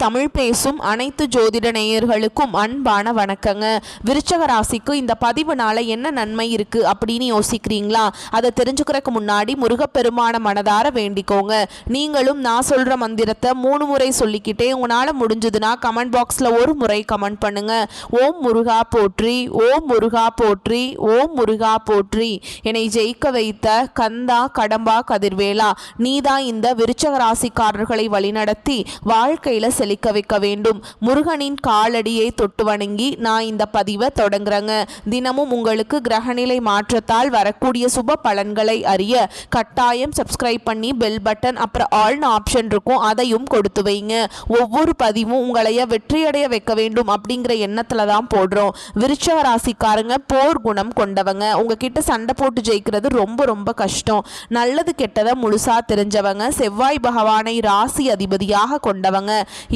தமிழ் பேசும் அனைத்து ஜோதிட நேயர்களுக்கும் அன்பான வணக்கங்க. விருச்சக ராசிக்கு இந்த பதிவுனால என்ன நன்மை இருக்கு அப்படின்னு யோசிக்கிறீங்களா? அதை தெரிஞ்சுக்கிறதுக்கு முன்னாடி முருகப்பெருமான மனதார வேண்டிக்கோங்க. நீங்களும் நான் சொல்ற மந்திரத்தை 3 முறை சொல்லிக்கிட்டே உங்களால முடிஞ்சதுன்னா கமெண்ட் பாக்ஸ்ல ஒரு முறை கமெண்ட் பண்ணுங்க. ஓம் முருகா போற்றி, ஓம் முருகா போற்றி, ஓம் முருகா போற்றி. என்னை ஜெயிக்க வைத்த கந்தா கடம்பா கதிர்வேலா, நீதான் இந்த விருச்சக ராசிக்காரர்களை வழிநடத்தி வாழ்க்கையில செழிக்க வைக்க வேண்டும். முருகனின் காலடியை தொட்டு வணங்கி நான் இந்த பதிவை தொடங்குறேங்க. தினமும் உங்களுக்கு கிரகநிலை மாற்றத்தால் வரக்கூடிய சுப பலன்களை அறிய கட்டாயம் சப்ஸ்கிரைப் பண்ணி பெல் பட்டன் அப்புறம் ஆல்னு ஆப்ஷன் இருக்கும், அதையும் கொடுத்து வைங்க. ஒவ்வொரு பதிவும் உங்களைய வெற்றியடைய வைக்க வேண்டும் அப்படிங்கிற எண்ணத்துல தான் போடுறோம். விருச்சக ராசிக்காரங்க போர் குணம் கொண்டவங்க. உங்ககிட்ட சண்டை போட்டு ஜெயிக்கிறது ரொம்ப ரொம்ப கஷ்டம். நல்லது கெட்டதை முழுசா தெரிஞ்சவங்க. செவ்வாய் பகவானை ராசி அதிபதியாக கொண்டவங்க.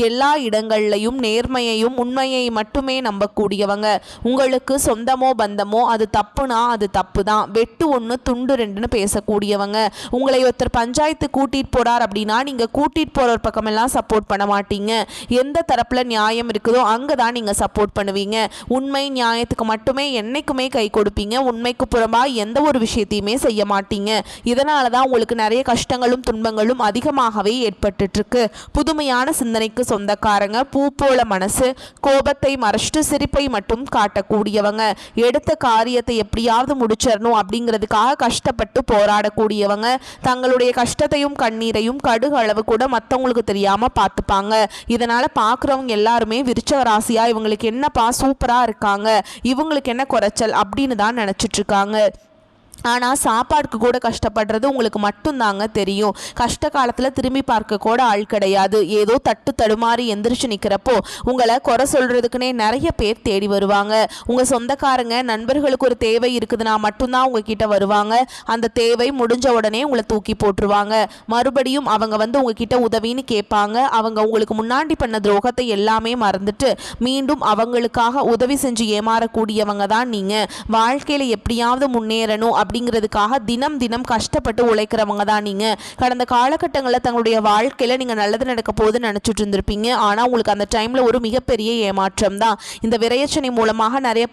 எல்லா இடங்கள்லையும் நேர்மையையும் உண்மையை மட்டுமே நம்பக்கூடியவங்க. உங்களுக்கு சொந்தமோ பந்தமோ அது தப்புனா அது தப்பு தான், வெட்டு ஒன்று துண்டு ரெண்டுன்னு பேசக்கூடியவங்க. உங்களை ஒருத்தர் பஞ்சாயத்து கூட்டிட்டு போறார் அப்படின்னா நீங்க கூட்டிட்டு போற பக்கமெல்லாம் சப்போர்ட் பண்ண மாட்டீங்க. எந்த தரப்புல நியாயம் இருக்குதோ அங்கதான் நீங்க சப்போர்ட் பண்ணுவீங்க. உண்மை நியாயத்துக்கு மட்டுமே என்னைக்குமே கை கொடுப்பீங்க. உண்மைக்கு புறம்பா எந்த ஒரு விஷயத்தையுமே செய்ய மாட்டீங்க. இதனாலதான் உங்களுக்கு நிறைய கஷ்டங்களும் துன்பங்களும் அதிகமாகவே ஏற்பட்டு இருக்கு. புதுமையான சிந்தனைக்கு சொந்தக்காரங்க. பூ போல மனசு, கோபத்தை மறைச்சிட்டு சிரிப்பை மட்டும் காட்டக்கூடியவங்க. எடுத்த காரியத்தை எப்படியாவது முடிச்சிடணும் அப்படிங்கிறதுக்காக கஷ்டப்பட்டு போராடக்கூடியவங்க. தங்களுடைய கஷ்டத்தையும் கண்ணீரையும் கடுகு அளவு கூட மற்றவங்களுக்கு தெரியாம பார்த்துப்பாங்க. இதனால பார்க்குறவங்க எல்லாருமே விருச்சக ராசியா இவங்களுக்கு என்னப்பா சூப்பரா இருக்காங்க, இவங்களுக்கு என்ன குறைச்சல் அப்படின்னு தான் நினைச்சிட்டு இருக்காங்க. ஆனால் சாப்பாடுக்கு கூட கஷ்டப்படுறது உங்களுக்கு மட்டும்தாங்க தெரியும். கஷ்ட காலத்தில் திரும்பி பார்க்க கூட ஆள் கிடையாது. ஏதோ தட்டு தடுமாறி எந்திரிச்சு நிற்கிறப்போ உங்களை குறை சொல்கிறதுக்குன்னே நிறைய பேர் தேடி வருவாங்க. உங்கள் சொந்தக்காரங்க நண்பர்களுக்கு ஒரு தேவை இருக்குதுன்னா மட்டும்தான் உங்ககிட்ட வருவாங்க. அந்த தேவை முடிஞ்ச உடனே உங்களை தூக்கி போட்டுருவாங்க. மறுபடியும் அவங்க வந்து உங்ககிட்ட உதவின்னு கேட்பாங்க. அவங்க உங்களுக்கு முன்னாடி பண்ண துரோகத்தை எல்லாமே மறந்துட்டு மீண்டும் அவங்களுக்காக உதவி செஞ்சு ஏமாறக்கூடியவங்க தான் நீங்கள். வாழ்க்கையில் எப்படியாவது முன்னேறணும் அப்படிங்கிறதுக்காக தினம் தினம் கஷ்டப்பட்டு உழைக்கிறவங்க தான் நீங்க. கடந்த காலகட்டங்களில் தங்களுடைய வாழ்க்கையில நீங்க நல்லது நடக்க போகுதுன்னு நினைச்சிட்டு இருந்திருப்பீங்க. ஆனா உங்களுக்கு அந்த டைம்ல ஒரு மிகப்பெரிய ஏமாற்றம் தான். இந்த விரையச்சனை மூலமாக நிறைய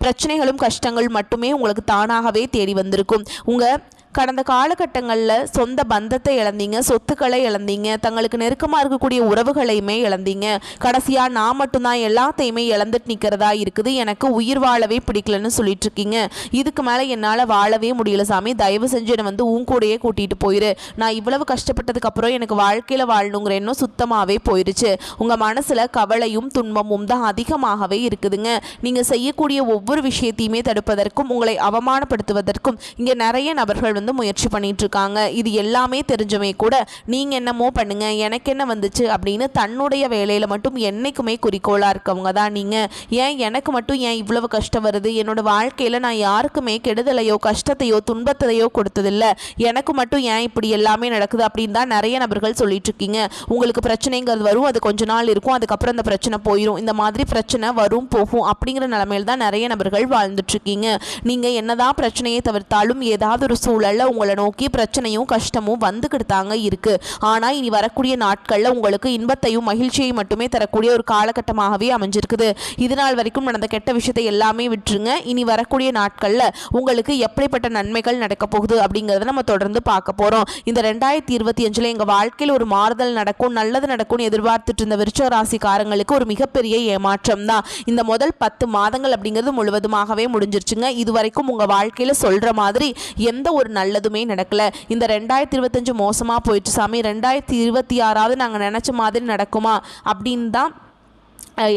பிரச்சனைகளும் கஷ்டங்கள் மட்டுமே உங்களுக்கு தானாகவே தேடி வந்திருக்கும். உங்க கடந்த காலகட்டங்களில் சொந்த பந்தத்தை இழந்தீங்க, சொத்துக்களை இழந்தீங்க, தங்களுக்கு நெருக்கமாக இருக்கக்கூடிய உறவுகளையுமே இழந்தீங்க. கடைசியாக நான் மட்டும்தான் எல்லாத்தையுமே இழந்துட்டு நிற்கிறதா இருக்குது, எனக்கு உயிர் வாழவே பிடிக்கலன்னு சொல்லிட்டு இருக்கீங்க. இதுக்கு மேலே என்னால் வாழவே முடியல சாமி, தயவு செஞ்சு என்னை வந்து உன் கூடையே கூட்டிகிட்டு போயிரு. நான் இவ்வளவு கஷ்டப்பட்டதுக்கப்புறம் எனக்கு வாழ்க்கையில் வாழணுங்கிற எண்ணம் சுத்தமாகவே போயிடுச்சு. உங்கள் மனசில் கவலையும் துன்பமும் தான் அதிகமாகவே இருக்குதுங்க. நீங்கள் செய்யக்கூடிய ஒவ்வொரு விஷயத்தையுமே தடுப்பதற்கும் உங்களை அவமானப்படுத்துவதற்கும் இங்கே நிறைய நபர்கள் முயற்சி பண்ணிட்டு இருக்காங்க. இது எல்லாமே தெரிஞ்சவே கூட நீங்க என்னமோ பண்ணுங்க எனக்கு என்ன வந்துச்சு அப்படின்னு தன்னுடைய வேலையில மட்டும் என்னைக்குமே குறிக்கோளா இருக்கவங்க தான் நீங்க. ஏன் எனக்கு மட்டும் ஏன் இவ்வளவு கஷ்டம் வருது, என்னோட வாழ்க்கையில நான் யாருக்குமே கெடுதலையோ கஷ்டத்தையோ துன்பத்தையோ கொடுத்ததில்லை, எனக்கு மட்டும் ஏன் இப்படி எல்லாமே நடக்குது அப்படின்னு தான் நிறைய நபர்கள் சொல்லிட்டு இருக்கீங்க. உங்களுக்கு பிரச்சனைங்கிறது வரும், அது கொஞ்ச நாள் இருக்கும், அதுக்கப்புறம் அந்த பிரச்சனை போயிடும். இந்த மாதிரி பிரச்சனை வரும் போகும் அப்படிங்கிற நிலைமையில தான் நிறைய நபர்கள் வாழ்ந்துட்டு இருக்கீங்க. நீங்க என்னதான் பிரச்சனையை தவிர்த்தாலும் ஏதாவது ஒரு சூழல் உங்களை நோக்கி பிரச்சனையும் கஷ்டமும் வந்துகிட்டு தாங்க இருக்கு. ஆனா இனி வரக்கூடிய நாட்கள்ல உங்களுக்கு இன்பத்தையும் மகிழ்ச்சியை மட்டுமே தரக்கூடிய ஒரு காலகட்டமாகவே அமைஞ்சிருக்குது. இதனால் வரைக்கும் நடந்த கெட்ட விஷயத்தை எல்லாமே விட்டுருங்க. இனி வரக்கூடிய நாட்கள்ல உங்களுக்கு எப்படிப்பட்ட நன்மைகள் நடக்க போகுது அப்படிங்கறத நம்ம தொடர்ந்து பார்க்க போறோம். இந்த 2025 எங்க வாழ்க்கையில் ஒரு மாறுதல் நடக்கும், நல்லது நடக்கும்னு எதிர்பார்த்துட்டு இருந்த விருச்சக ராசிக்காரங்களுக்கு ஒரு மிகப்பெரிய ஏமாற்றம் தான். இந்த முதல் 10 மாதங்கள் அப்படிங்கிறது முழுவதுமாகவே முடிஞ்சிருச்சுங்க. இதுவரைக்கும் உங்க வாழ்க்கையில சொல்ற மாதிரி எந்த ஒரு நல்லதுமே நடக்கல. இந்த 2025 மோசமா போயிட்டு சாமி, 2026 நாங்கள் நினைச்ச மாதிரி நடக்குமா அப்படின்னு தான்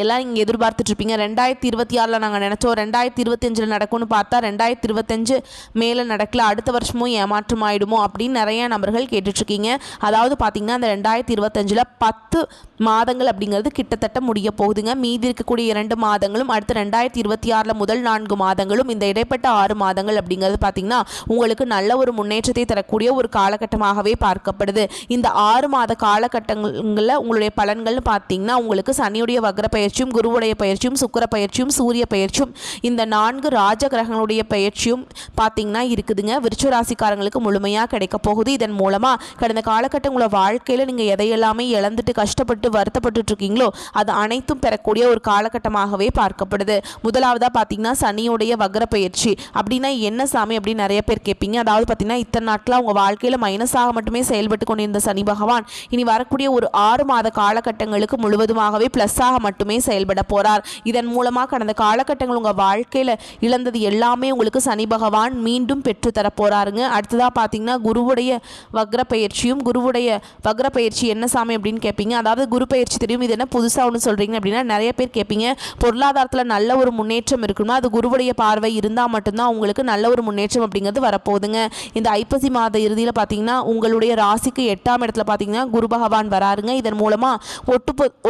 எல்லாம் இங்கே எதிர்பார்த்துட்டு இருப்பீங்க. 2026 நாங்கள் நினச்சோம், 2025 நடக்கும்னு பார்த்தா 2025 மேலே நடக்கல, அடுத்த வருஷமும் ஏமாற்றம் ஆகிடுமோ அப்படின்னு நிறைய நபர்கள் கேட்டுட்ருக்கீங்க. அதாவது பார்த்தீங்கன்னா அந்த 2025 10 மாதங்கள் அப்படிங்கிறது கிட்டத்தட்ட முடிய போகுதுங்க. மீதி இருக்கக்கூடிய 2 மாதங்களும் அடுத்த 2026 முதல் 4 மாதங்களும் இந்த இடைப்பட்ட 6 மாதங்கள் அப்படிங்கிறது பார்த்தீங்கன்னா உங்களுக்கு நல்ல ஒரு முன்னேற்றத்தை தரக்கூடிய ஒரு காலகட்டமாகவே பார்க்கப்படுது. இந்த 6 மாத காலகட்டங்களில் உங்களுடைய பலன்கள்னு பார்த்தீங்கன்னா உங்களுக்கு சனியுடைய வக்ர பயிற்சியும் குருவுடைய பயிற்சியும் சுக்கிர பயிற்சியும் சூரிய பயிற்சியும் இந்த 4 ராஜ கிரகங்களுடைய பயிற்சியும் பார்த்தீங்கன்னா இருக்குதுங்க. விருச்சிக ராசிக்காரங்களுக்கு முழுமையாக கிடைக்க போகுது. இதன் மூலமாக கடந்த காலகட்டம் உங்களோட வாழ்க்கையில் நீங்கள் எதையெல்லாமே இழந்துட்டு கஷ்டப்பட்டு வருத்தப்பட்டு இருக்கீங்களோ அது அனைத்தும் பெறக்கூடிய ஒரு காலகட்டமாகவே பார்க்கப்படுது. முதலாவதாக பார்த்தீங்கன்னா சனியுடைய வக்ர பயிற்சி. அப்படின்னா என்ன சாமி அப்படின்னு நிறைய பேர் கேட்பீங்க. அதாவது பார்த்தீங்கன்னா இத்தனை நாட்களாக உங்கள் வாழ்க்கையில் மைனஸாக மட்டுமே செயல்பட்டு கொண்டிருந்த சனி பகவான் இனி வரக்கூடிய ஒரு 6 மாத காலகட்டங்களுக்கு முழுவதுமாகவே ப்ளஸ்ஸாக மட்டுமே செயல்பட போகிறார். இதன் மூலமாக கடந்த காலகட்டங்கள் உங்கள் வாழ்க்கையில் இழந்தது எல்லாமே உங்களுக்கு சனி பகவான் மீண்டும் பெற்று தர போகிறாருங்க. அடுத்ததாக பார்த்தீங்கன்னா குருவுடைய வக்ர பயிற்சியும். குருவுடைய வக்ர பயிற்சி என்ன சாமி அப்படின்னு கேட்பீங்க. அதாவது குரு பயிற்சி தெரியும், இது என்ன புதுசாக ஒன்று சொல்கிறீங்க அப்படின்னா நிறைய பேர் கேட்பீங்க. பொருளாதாரத்தில் நல்ல ஒரு முன்னேற்றம் இருக்கணும்னா அது குருவுடைய பார்வை இருந்தால் மட்டும்தான் உங்களுக்கு நல்ல ஒரு முன்னேற்றம் அப்படிங்கிறது வரப்போகுதுங்க. இந்த ஐப்பசி மாத இறுதியில் பார்த்தீங்கன்னா உங்களுடைய ராசிக்கு 8ஆம் இடத்துல பார்த்தீங்கன்னா குரு பகவான் வராருங்க. இதன் மூலமாக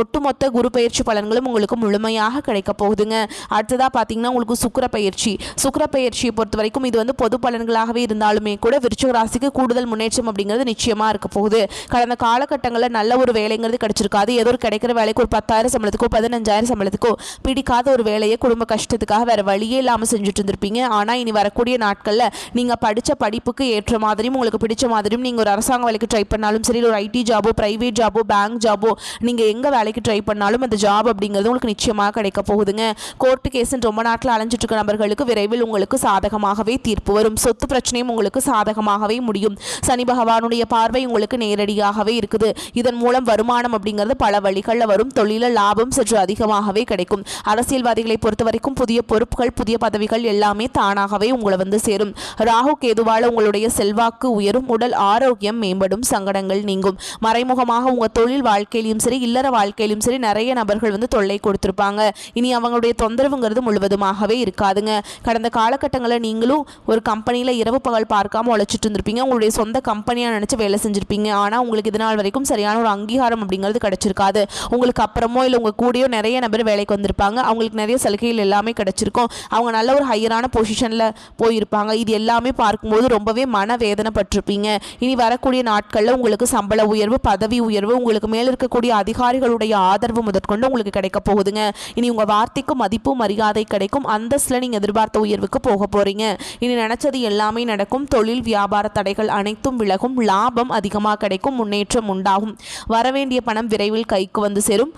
ஒட்டுமொத்த குரு பயிற்சி பலன்களும் உங்களுக்கு முழுமையாக கிடைக்க போகுதுங்க. அடுத்ததாக பார்த்தீங்கன்னா உங்களுக்கு சுக்கிர பயிற்சி. சுக்கிர பயிற்சியை பொறுத்த வரைக்கும் இது வந்து பொது பலன்களாகவே இருந்தாலுமே கூட விருச்சிக ராசிக்கு கூடுதல் முன்னேற்றம் அப்படிங்கிறது நிச்சயமாக இருக்க போகுது. கடந்த காலகட்டங்களில் நல்ல ஒரு வேலைங்கிறது கிடைச்சிருக்காது. ஏதோ ஒரு கிடைக்கிற வேலைக்கு ஒரு 10,000 சம்பளத்துக்கோ 15,000 சம்பளத்துக்கோ பிடிக்காத ஒரு வேலையை குடும்ப கஷ்டத்துக்காக வேறு வழியே இல்லாமல் செஞ்சுட்டு இருந்திருப்பீங்க. ஆனால் இனி வரக்கூடிய நாட்களில் நீங்கள் படித்த படிப்புக்கு ஏற்ற மாதிரியும் உங்களுக்கு பிடிச்ச மாதிரியும் நீங்கள் ஒரு அரசாங்க வேலைக்கு ட்ரை பண்ணாலும் சரி, ஒரு ஐடி ஜாபோ பிரைவேட் ஜாபோ பேங்க் ஜாபோ நீங்கள் எங்கே வேலைக்கு ட்ரை பண்ணாலும் அந்த ஜாப் அப்படிங்கிறது உங்களுக்கு நிச்சயமாக கிடைக்க போகுதுங்க. கோர்ட்டு கேஸுன்னு ரொம்ப நாட்டில் அலைஞ்சிட்டு இருக்க நபர்களுக்கு விரைவில் உங்களுக்கு சாதகமாகவே தீர்ப்பு வரும். சொத்து பிரச்சனையும் உங்களுக்கு சாதகமாகவே முடியும். சனி பகவானுடைய பார்வை உங்களுக்கு நேரடியாகவே இருக்குது. இதன் மூலம் வருமானம் அப்படிங்கிறது பல வழிகளில் வரும். தொழில லாபம் சற்று அதிகமாகவே கிடைக்கும். அரசியல்வாதிகளை பொறுத்த வரைக்கும் புதிய பொறுப்புகள் புதிய பதவிகள் எல்லாமே தானாகவே உங்களை வந்து சேரும். ராகு கேதுவால உங்களுடைய செல்வாக்கு உயரும். உடல் ஆரோக்கியம் மேம்படும். சங்கடங்கள் நீங்கும். மறைமுகமாக உங்கள் தொழில் வாழ்க்கையிலும் சரி இல்லற வாழ்க்கையிலும் சரி நிறைய நபர்கள் வந்து தொல்லை கொடுத்துருப்பாங்க. இனி அவங்களுடைய தொந்தரவுங்கிறது முழுவதுமாகவே இருக்காதுங்க. கடந்த காலகட்டங்களில் நீங்களும் ஒரு கம்பெனியில் இரவு பகல் பார்க்காம உழைச்சிட்டு இருந்திருப்பீங்க. உங்களுடைய சொந்த கம்பெனியாக நினச்சி வேலை செஞ்சுருப்பீங்க. ஆனால் உங்களுக்கு இதனால் வரைக்கும் சரியான ஒரு அங்கீகாரம் அப்படிங்கிறது கிடைச்சிருக்காது. உங்களுக்கு அப்புறமோ இல்லை உங்கள் கூடயோ நிறைய நபர் வேலைக்கு வந்திருப்பாங்க. அவங்களுக்கு நிறைய சலுகைகள் எல்லாமே கிடைச்சிருக்கும். அவங்க நல்ல ஒரு ஹையரான பொசிஷனில் போயிருப்பாங்க. இது எல்லாமே பார்க்கும்போது ரொம்பவே மனவேதனைப்பட்டிருப்பீங்க. இனி வரக்கூடிய நாட்களில் உங்களுக்கு சம்பள உயர்வு பதவி உயர்வு உங்களுக்கு மேல் இருக்கக்கூடிய அதிகாரிகளுடைய ஆதரவு முதற்கொண்டு உங்களுக்கு கிடைக்க போகுதுங்க. இனி உங்கள் வார்த்தைக்கு மதிப்பு மரியாதை கிடைக்கும். அந்தஸ்தில் நீங்கள் எதிர்பார்த்த உயர்வுக்கு போக போகிறீங்க. இனி நினச்சது எல்லாமே நடக்கும். தொழில் வியாபார தடைகள் அனைத்தும் விலகும். லாபம் அதிகமாக கிடைக்கும். முன்னேற்றம் உண்டாகும். வரவேண்டிய பணம் விரைவில் கைக்கு வந்து சேரும்.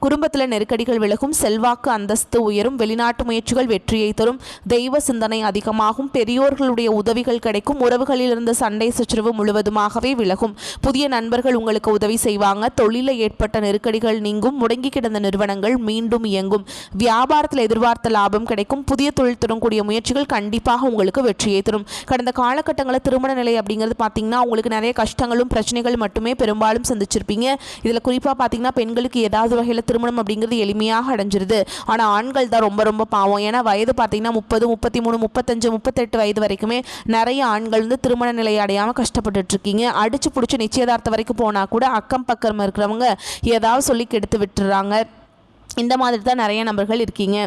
குடும்பத்தில் நெருக்கடிகள் விலகும். செல்வாக்கு அந்தஸ்து உயரும். வெளிநாட்டு முயற்சிகள் வெற்றியை தரும். தெய்வ சிந்தனை அதிகமாகும். பெரியோர்களுடைய உதவிகள் கிடைக்கும். உறவுகளில் இருந்த சண்டை சச்சரவு முழுவதுமாகவே விலகும். புதிய நண்பர்கள் உங்களுக்கு உதவி செய்வாங்க. தொழிலில் ஏற்பட்ட நெருக்கடிகள் நீங்கும். முடங்கி கிடந்த நிறுவனங்கள் மீண்டும் இயங்கும். வியாபாரத்தில் எதிர்பார்த்த லாபம் கிடைக்கும். புதிய தொழில் தொடங்கக்கூடிய முயற்சிகள் கண்டிப்பாக உங்களுக்கு வெற்றியை தரும். கடந்த காலகட்டங்களில் திருமண நிலை அப்படிங்கிறது பார்த்தீங்கன்னா உங்களுக்கு நிறைய கஷ்டங்களும் பிரச்சனைகள் மட்டுமே பெரும்பாலும் சந்திச்சிருப்பீங்க. இதில் குறிப்பாக பார்த்தீங்கன்னா பெண்களுக்கு ஏதாவது வகையில் திருமணம் அப்படிங்கிறது எளிமையாக அடைஞ்சிருது. ஆனால் ஆண்கள் தான் ரொம்ப ரொம்ப பாவம். ஏன்னா வயது பார்த்தீங்கன்னா 30 33 35 38 வயது வரைக்குமே நிறைய ஆண்கள் வந்து திருமண நிலையை அடையாமல் கஷ்டப்பட்டுட்டு இருக்கீங்க. அடிச்சு பிடிச்சி நிச்சயதார்த்தம் வரைக்கும் போனால் கூட அக்கம் பக்கம் இருக்கிறவங்க ஏதாவது சொல்லி கெடுத்து விட்டுறாங்க. இந்த மாதிரி தான் நிறைய நபர்கள் இருக்கீங்க.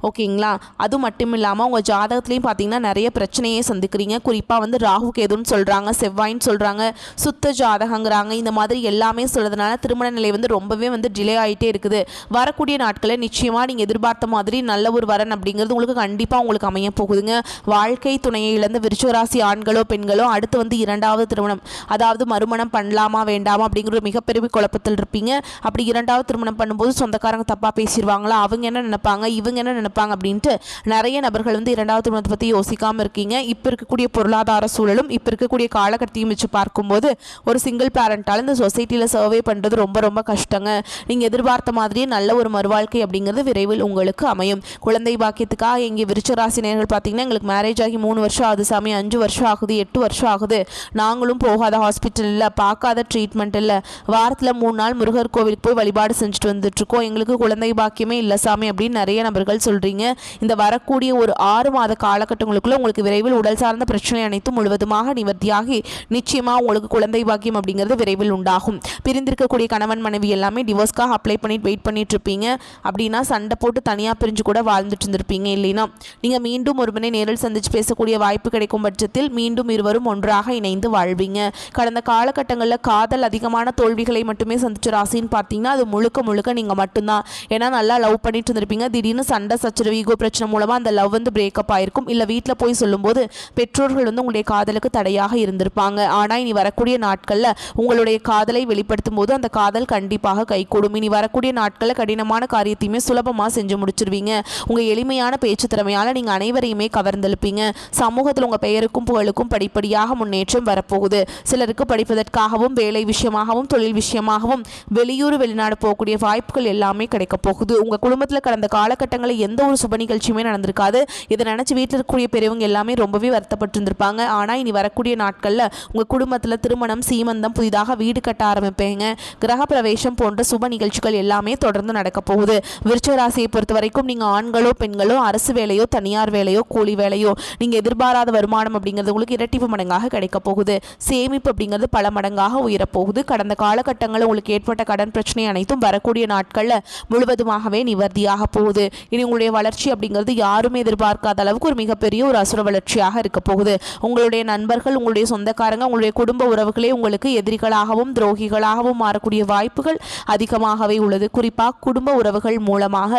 ஓகேங்களா? அது மட்டும் இல்லாமல் உங்கள் ஜாதகத்துலேயும் பார்த்தீங்கன்னா நிறைய பிரச்சனையை சந்திக்கிறீங்க. குறிப்பாக வந்து ராகு கேதுன்னு சொல்கிறாங்க, செவ்வாயின்னு சொல்கிறாங்க, சுத்த ஜாதகங்கிறாங்க. இந்த மாதிரி எல்லாமே சொல்கிறதுனால திருமண நிலை வந்து ரொம்பவே வந்து டிலே ஆகிட்டே இருக்குது. வரக்கூடிய நாட்களில் நிச்சயமாக நீங்கள் எதிர்பார்த்த மாதிரி நல்ல ஒரு வரன் அப்படிங்கிறது உங்களுக்கு கண்டிப்பாக உங்களுக்கு அமைய போகுதுங்க. வாழ்க்கை துணையை இழந்த விருச்சிக ராசி ஆண்களோ பெண்களோ அடுத்து வந்து 2வது திருமணம் அதாவது மறுமணம் பண்ணலாமா வேண்டாமா அப்படிங்கிற ஒரு மிகப்பெரிய குழப்பத்தில் இருப்பீங்க. அப்படி 2வது திருமணம் பண்ணும்போது சொந்தக்காரங்க தப்பாக பேசிடுவாங்களா, அவங்க என்ன நினைப்பாங்க இவங்க என்ன நினைப்பாங்க அப்படின்ட்டு நிறைய நபர்கள் வந்து 2வது திருமணத்தை பற்றி யோசிக்காமல் இருக்கீங்க. இப்போ இருக்கக்கூடிய பொருளாதார சூழலும் இப்போ இருக்கக்கூடிய காலகட்டத்தையும் வச்சு பார்க்கும்போது ஒரு சிங்கிள் பேரண்டால் இந்த சொசைட்டியில் சர்வே பண்ணுறது ரொம்ப ரொம்ப கஷ்டங்க. நீங்கள் எதிர்பார்த்த மாதிரியே நல்ல ஒரு மறுவாழ்க்கை அப்படிங்கிறது விரைவில் உங்களுக்கு அமையும். குழந்தை பாக்கியத்துக்காக எங்கள் விருச்சிக ராசி நேயர்கள் பார்த்தீங்கன்னா எங்களுக்கு மேரேஜ் ஆகி 3 வருஷம் ஆகுது சாமி, 5 வருஷம் ஆகுது, 8 வருஷம் ஆகுது, நாங்களும் போகாத ஹாஸ்பிட்டல் இல்லை, பார்க்காத ட்ரீட்மெண்ட் இல்லை, வாரத்தில் 3 நாள் முருகர் கோவிலுக்கு போய் வழிபாடு செஞ்சுட்டு வந்துட்டுருக்கோம், எங்களுக்கு குழந்தை பாக்கியமே இல்லை சாமி அப்படின்னு நிறைய நபர்கள் சொல்கிறீங்க. இந்த வரக்கூடிய ஒரு 6 மாத காலகட்டங்களுக்குள்ள உங்களுக்கு விரைவில் உடல் சார்ந்த பிரச்சனை அனைத்தும் முழுவதுமாக நிவர்த்தியாகி நிச்சயமாக உங்களுக்கு குழந்தை பாக்கியம் அப்படிங்கிறது விரைவில் உண்டாகும். பிரிந்திருக்கக்கூடிய கணவன் மனைவி எல்லாமே டிவோர்ஸ்க்காக அப்ளை பண்ணிட்டு வெயிட் பண்ணிட்டு இருப்பீங்க. அப்படின்னா சண்டை போட்டு தனியாக பிரிஞ்சு கூட வாழ்ந்துட்டு இருந்திருப்பீங்க. இல்லைன்னா நீங்கள் மீண்டும் ஒருவனை நேரில் சந்திச்சு பேசக்கூடிய வாய்ப்பு கிடைக்கும் பட்சத்தில் மீண்டும் இருவரும் ஒன்றாக இணைந்து வாழ்வீங்க. கடந்த காலகட்டங்களில் காதல் அதிகமான தோல்விகளை மட்டுமே சந்திச்ச ராசின்னு பார்த்தீங்கன்னா அது முழுக்க முழுக்க நீங்கள் மட்டும்தான். ஏன்னா நல்லா லவ் பண்ணிட்டு இருந்திருப்பீங்க. திடீர்னு சண்டை சச்சரவு ஈகோ பிரச்சனை மூலமாக அந்த லவ் வந்து பிரேக்கப் ஆயிருக்கும். இல்லை வீட்டில் போய் சொல்லும்போது பெற்றோர்கள் வந்து உங்களுடைய காதலுக்கு தடையாக இருந்திருப்பாங்க. ஆனால் இனி வரக்கூடிய நாட்களில் உங்களுடைய காதலை வெளிப்படுத்தும் போது அந்த காதல் கண்டிப்பாக கைகூடும். இனி வரக்கூடிய நாட்களில் கடினமான காரியத்தையுமே சுலபமாக செஞ்சு முடிச்சிருவீங்க. உங்கள் எளிமையான பேச்சு திறமையால் நீங்கள் அனைவரையுமே கவர்ந்தெழுப்பீங்க. சமூகத்தில் உங்கள் பெயருக்கும் புகழுக்கும் படிப்படியாக முன்னேற்றம் வரப்போகுது. சிலருக்கு படிப்பதற்காகவும் வேலை விஷயமாகவும் தொழில் விஷயமாகவும் வெளியூர் வெளிநாடு போகக்கூடிய வாய்ப்புகள் எல்லாமே கிடைக்க போகுது. உங்கள் குடும்பத்தில் கடந்த காலகட்டங்களில் எந்த ஒரு சுப நிகழ்ச்சியுமே நடந்திருக்காது. இதை நினச்சி வீட்டில் இருக்கக்கூடிய பெரியவங்க எல்லாமே ரொம்பவே வருத்தப்பட்டு இருந்திருப்பாங்க. ஆனால் இனி வரக்கூடிய நாட்களில் உங்கள் குடும்பத்தில் திருமணம், சீமந்தம், புதிதாக வீடு கட்ட ஆரம்பிப்பீங்க. கிரக பிரவேசம் போன்ற சுப நிகழ்ச்சிகள் எல்லாமே தொடர்ந்து நடக்க போகுது. விருச்சிக ராசியை பொறுத்த வரைக்கும் நீங்கள் ஆண்களோ பெண்களோ அரசு வேலையோ தனியார் வேலையோ கூலி வேலையோ நீங்கள் எதிர்பாராத வருமானம் அப்படிங்கிறது உங்களுக்கு இரட்டிப்பு மடங்காக கிடைக்க போகுது. சேமிப்பு அப்படிங்கிறது பல மடங்காக உயரப்போகுது. கடந்த காலகட்டங்களில் உங்களுக்கு ஏற்பட்ட கடன் பிரச்சனை அனைத்தும் வரக்கூடிய நாட்களில் முழுவதுமாகவே நிவர்த்தியாக போகுது. இனி உங்களுடைய வளர்ச்சி அப்படிங்கிறது யாருமே எதிர்பார்க்காத அளவுக்கு ஒரு மிகப்பெரிய ஒரு அசுர வளர்ச்சியாக இருக்க போகுது. உங்களுடைய நண்பர்கள், உங்களுடைய சொந்தக்காரங்க, உங்களுடைய குடும்ப உறவுகளே உங்களுக்கு எதிரிகளாகவும் துரோகிகளாகவும் மாறக்கூடிய வாய்ப்புகள் அதிகமாகவே உள்ளது. குறிப்பாக குடும்ப உறவுகள் மூலமாக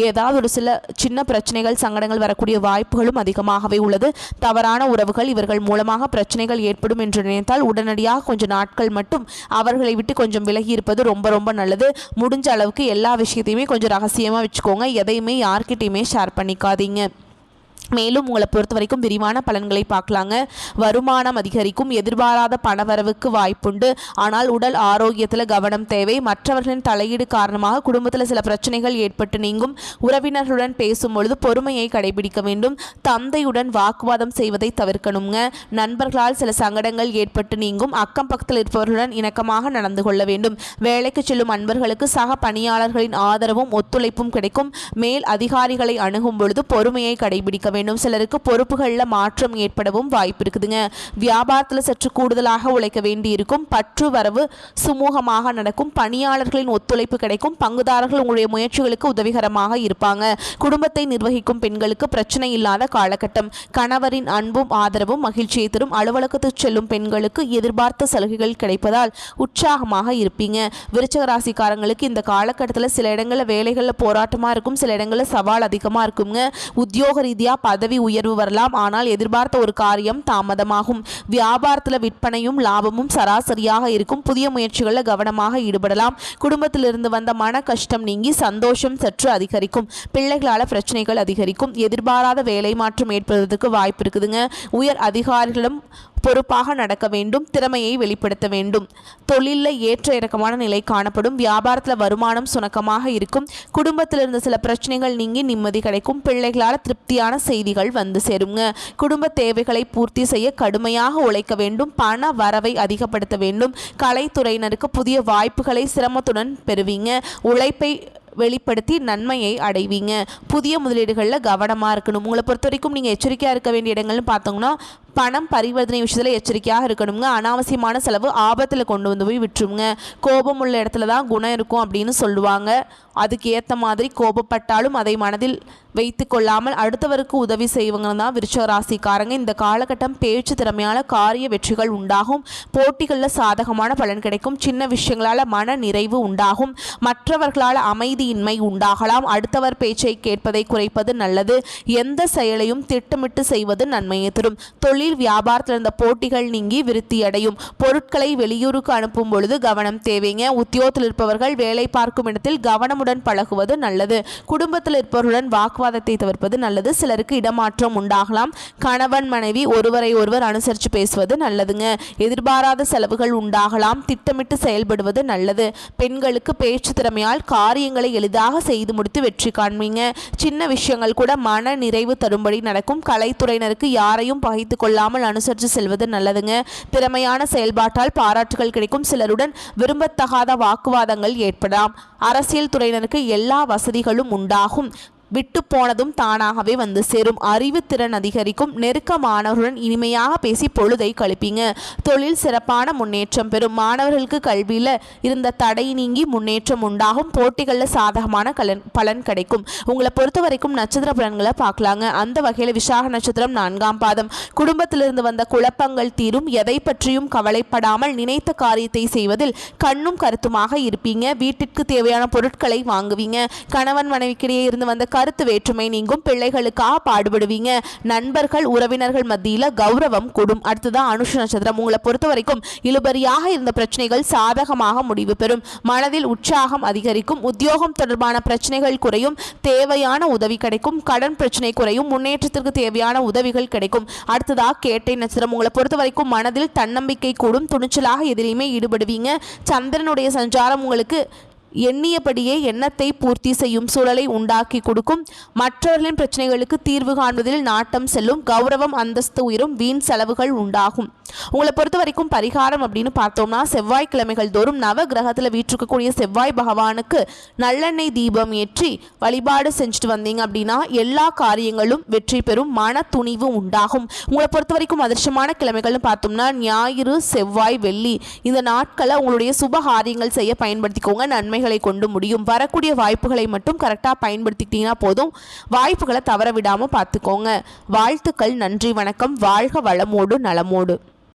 ஏதாவது ஒரு சில சின்ன பிரச்சனைகள், சங்கடங்கள் வரக்கூடிய வாய்ப்புகளும் அதிகமாகவே உள்ளது. தவறான உறவுகள் இவர்கள் மூலமாக பிரச்சனைகள் ஏற்படும் என்று நினைத்தால் உடனடியாக கொஞ்சம் நாட்கள் மட்டும் அவர்களை விட்டு கொஞ்சம் விலகி இருப்பது ரொம்ப ரொம்ப நல்லது. முடிஞ்ச அளவுக்கு எல்லா விஷயத்தையுமே கொஞ்சம் ரகசியமாக வச்சுக்கோங்க. எதையுமே யார்கிட்டையுமே ஷேர் பண்ணிக்காதீங்க. மேலும் உங்களை பொறுத்த வரைக்கும் விரிவான பலன்களை பார்க்கலாங்க. வருமானம் அதிகரிக்கும். எதிர்பாராத பணவரவுக்கு வாய்ப்புண்டு. ஆனால் உடல் ஆரோக்கியத்தில் கவனம் தேவை. மற்றவர்களின் தலையீடு காரணமாக குடும்பத்தில் சில பிரச்சனைகள் ஏற்பட்டு நீங்கும். உறவினர்களுடன் பேசும்பொழுது பொறுமையை கடைபிடிக்க வேண்டும். தந்தையுடன் வாக்குவாதம் செய்வதை தவிர்க்கணுங்க. நண்பர்களால் சில சங்கடங்கள் ஏற்பட்டு நீங்கும். அக்கம் பக்கத்தில் இருப்பவர்களுடன் இணக்கமாக நடந்து கொள்ள வேண்டும். வேலைக்கு செல்லும் அன்பர்களுக்கு சக பணியாளர்களின் ஆதரவும் ஒத்துழைப்பும் கிடைக்கும். மேல் அதிகாரிகளை அணுகும் பொழுது பொறுமையை கடைபிடிக்க வேண்டும். சிலருக்கு பொறுப்புகளில் மாற்றம் ஏற்படவும் வாய்ப்பு இருக்குதுங்க. வியாபாரத்தில் சற்று கூடுதலாக உழைக்க வேண்டி இருக்கும். பற்று வரவு சுமூகமாக நடக்கும். பணியாளர்களின் ஒத்துழைப்பு கிடைக்கும். பங்குதாரர்கள் உங்களுடைய முயற்சிகளுக்கு உதவிகரமாக இருப்பாங்க. குடும்பத்தை நிர்வகிக்கும் பெண்களுக்கு பிரச்சனை இல்லாத காலகட்டம். கணவரின் அன்பும் ஆதரவும் மகிழ்ச்சியை தரும். அலுவலகத்துக்கு செல்லும் பெண்களுக்கு எதிர்பார்த்த சலுகைகள் கிடைப்பதால் உற்சாகமாக இருப்பீங்க. விருச்சிக ராசிக்காரங்களுக்கு இந்த காலகட்டத்தில் சில இடங்களில் வேலைகளில் போராட்டமாக இருக்கும். சில இடங்களில் சவால் அதிகமாக இருக்குங்க. உத்தியோக ரீதியாக பதவி உயர்வு வரலாம். ஆனால் எதிர்பார்த்த ஒரு காரியம் தாமதமாகும். வியாபாரத்தில் விற்பனையும் லாபமும் சராசரியாக இருக்கும். புதிய முயற்சிகளில் கவனமாக ஈடுபடலாம். குடும்பத்திலிருந்து வந்த மன கஷ்டம் நீங்கி சந்தோஷம் சற்று அதிகரிக்கும். பிள்ளைகளால் பிரச்சனைகள் அதிகரிக்கும். எதிர்பாராத வேலை மாற்றம் ஏற்படுவதற்கு வாய்ப்பு இருக்குதுங்க. உயர் அதிகாரிகளும் பொறுப்பாக நடக்க வேண்டும். திறமையை வெளிப்படுத்த வேண்டும். தொழிலில் ஏற்ற இறக்கமான நிலை காணப்படும். வியாபாரத்தில் வருமானம் சுணக்கமாக இருக்கும். குடும்பத்தில் இருந்த சில பிரச்சனைகள் நீங்கி நிம்மதி கிடைக்கும். பிள்ளைகளால் திருப்தியான செய்திகள் வந்து சேருங்க. குடும்ப தேவைகளை பூர்த்தி செய்ய கடுமையாக உழைக்க வேண்டும். பண வரவை அதிகப்படுத்த வேண்டும். கலைத்துறையினருக்கு புதிய வாய்ப்புகளை சிரமத்துடன் பெறுவீங்க. உழைப்பை வெளிப்படுத்தி நன்மையை அடைவீங்க. புதிய முதலீடுகளில் கவனமாக இருக்கணும். உங்களை பொறுத்த வரைக்கும் நீங்கள் எச்சரிக்கையாக இருக்க வேண்டிய இடங்கள்னு பார்த்தோங்கன்னா பணம் பரிவர்த்தனை விஷயத்தில் எச்சரிக்கையாக இருக்கணுங்க. அனாவசியமான செலவு ஆபத்தில் கொண்டு வந்து போய் விட்டுருங்க. கோபம் உள்ள இடத்துல தான் குணம் இருக்கும் அப்படின்னு சொல்லுவாங்க. அதுக்கு ஏற்ற மாதிரி கோபப்பட்டாலும் அதை மனதில் வைத்து கொள்ளாமல் அடுத்தவருக்கு உதவி செய்வங்க தான் விருச்சிக ராசிக்காரங்க. இந்த காலகட்டம் பேச்சு திறமையால் காரிய வெற்றிகள் உண்டாகும். போட்டிகளில் சாதகமான பலன் கிடைக்கும். சின்ன விஷயங்களால் மன நிறைவு உண்டாகும். மற்றவர்களால் அமைதியின்மை உண்டாகலாம். அடுத்தவர் பேச்சை கேட்பதை குறைப்பது நல்லது. எந்த செயலையும் திட்டமிட்டு செய்வது நன்மையை தரும். தொழில் வியாபாரத்தில் இருந்த போட்டிகள் நீங்கி விருத்தியடையும். பொருட்களை வெளியூருக்கு அனுப்பும் பொழுது கவனம் தேவைங்க. உத்தியோகத்தில் இருப்பவர்கள் வேலை பார்க்கும் இடத்தில் கவனமுடன் பழகுவது நல்லது. குடும்பத்தில் இருப்பவர்களுடன் வாக்குவாதத்தை தவிர்ப்பது நல்லது. சிலருக்கு இடமாற்றம் உண்டாகலாம். கணவன் மனைவி ஒருவரை ஒருவர் அனுசரித்து பேசுவது நல்லதுங்க. எதிர்பாராத செலவுகள் உண்டாகலாம். திட்டமிட்டு செயல்படுவது நல்லது. பெண்களுக்கு பேச்சு திறமையால் காரியங்களை எளிதாக செய்து முடித்து வெற்றி காண்பீங்க. சின்ன விஷயங்கள் கூட மன நிறைவு தரும்படி நடக்கும். கலைத்துறையினருக்கு யாரையும் பகைத்து கொள்ளாமல் அனுசரித்து செல்வது நல்லதுங்க. திறமையான செயல்பாட்டால் பாராட்டுகள் கிடைக்கும். சிலருடன் விரும்பத்தகாத வாக்குவாதங்கள் ஏற்படலாம். அரசியல் துறையினருக்கு எல்லா வசதிகளும் உண்டாகும். விட்டு போனதும் தானாகவே வந்து சேரும். அறிவுத்திறன் அதிகரிக்கும். நெருக்கமானவருடன் இனிமையாக பேசி பொழுதை கழிப்பீங்க. தொழில் சிறப்பான முன்னேற்றம் பெறும். மாணவர்களுக்கு கல்வியில் இருந்த தடை நீங்கி முன்னேற்றம் உண்டாகும். போட்டிகளில் சாதகமான பலன் கிடைக்கும். உங்களை பொறுத்த வரைக்கும் நட்சத்திர பலன்களை பார்க்கலாங்க. அந்த வகையில் விசாக நட்சத்திரம் 4ஆம் பாதம். குடும்பத்திலிருந்து வந்த குழப்பங்கள் தீரும். எதை பற்றியும் கவலைப்படாமல் நினைத்த காரியத்தை செய்வதில் கண்ணும் கருத்துமாக இருப்பீங்க. வீட்டிற்கு தேவையான பொருட்களை வாங்குவீங்க. கணவன் மனைவிக்கிடையே இருந்து வந்த கருத்து வேற்றுமை நீங்கும். பிள்ளைகளுக்காக பாடுபடுவீங்க. நண்பர்கள் உறவினர்கள் மத்தியில் கௌரவம் கூடும். அடுத்ததான் அனுஷ நட்சத்திரம். உங்களை பொறுத்த வரைக்கும் இழுபறியாக இருந்த பிரச்சனைகள் சாதகமாக முடிவு பெறும். மனதில் உற்சாகம் அதிகரிக்கும். உத்தியோகம் தொடர்பான பிரச்சனைகள் குறையும். தேவையான உதவி கிடைக்கும். கடன் பிரச்சனை குறையும். முன்னேற்றத்திற்கு தேவையான உதவிகள் கிடைக்கும். அடுத்ததாக கேட்டை நட்சத்திரம். உங்களை பொறுத்த வரைக்கும் மனதில் தன்னம்பிக்கை கூடும். துணிச்சலாக எதிலையுமே ஈடுபடுவீங்க. சந்திரனுடைய சஞ்சாரம் உங்களுக்கு எண்ணியபடியே எண்ணத்தை பூர்த்தி செய்யும் சூழலை உண்டாக்கி கொடுக்கும். மற்றவர்களின் பிரச்சனைகளுக்கு தீர்வு காண்பதில் நாட்டம் செல்லும். கௌரவம் அந்தஸ்து உயரும். வீண் செலவுகள் உண்டாகும். உங்களை பொறுத்த வரைக்கும் பரிகாரம் அப்படின்னு பார்த்தோம்னா செவ்வாய்க்கிழமைகள் தோறும் நவ கிரகத்தில் வீற்றிருக்கக்கூடிய செவ்வாய் பகவானுக்கு நல்லெண்ணெய் தீபம் ஏற்றி வழிபாடு செஞ்சுட்டு வந்தீங்க அப்படின்னா எல்லா காரியங்களும் வெற்றி பெறும். மன துணிவு உண்டாகும். உங்களை பொறுத்த வரைக்கும் அதிர்ஷ்டமான கிழமைகள்னு பார்த்தோம்னா ஞாயிறு, செவ்வாய், வெள்ளி இந்த நாட்களை உங்களுடைய சுப காரியங்கள் செய்ய பயன்படுத்திக்கோங்க. நன்மைகளை கொண்டு முடியும். வரக்கூடிய வாய்ப்புகளை மட்டும் கரெக்டாக பயன்படுத்திக்கிட்டீங்கன்னா போதும். வாய்ப்புகளை தவற விடாமல் பார்த்துக்கோங்க. வாழ்த்துக்கள். நன்றி, வணக்கம். வாழ்க வளமோடு நலமோடு.